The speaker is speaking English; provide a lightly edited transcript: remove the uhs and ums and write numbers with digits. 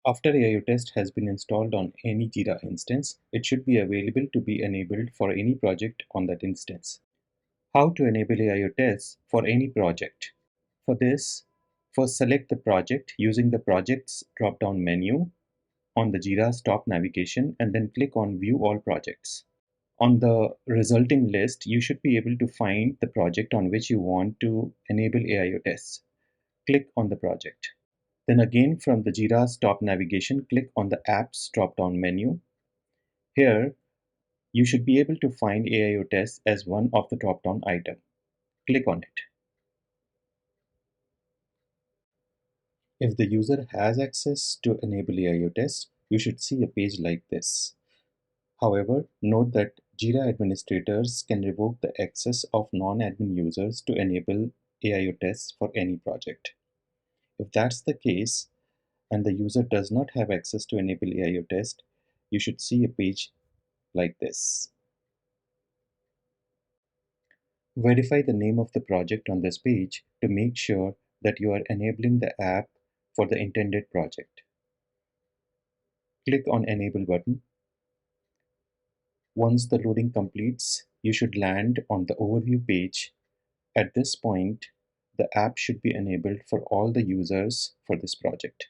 After AIO Test has been installed on any Jira instance, it should be available to be enabled for any project on that instance. How to enable AIO Tests for any project? For this, first select the project using the Projects drop-down menu on the Jira's top navigation and then click on View All Projects. On the resulting list, you should be able to find the project on which you want to enable AIO Tests. Click on the project. Then again from the Jira's top navigation, click on the Apps drop-down menu. Here, you should be able to find AIO Tests as one of the drop-down items. Click on it. If the user has access to enable AIO Tests, you should see a page like this. However, note that Jira administrators can revoke the access of non-admin users to enable AIO Tests for any project. If that's the case, and the user does not have access to enable AIO Test, you should see a page like this. Verify the name of the project on this page to make sure that you are enabling the app for the intended project. Click on Enable button. Once the loading completes, you should land on the overview page. At this point, the app should be enabled for all the users for this project.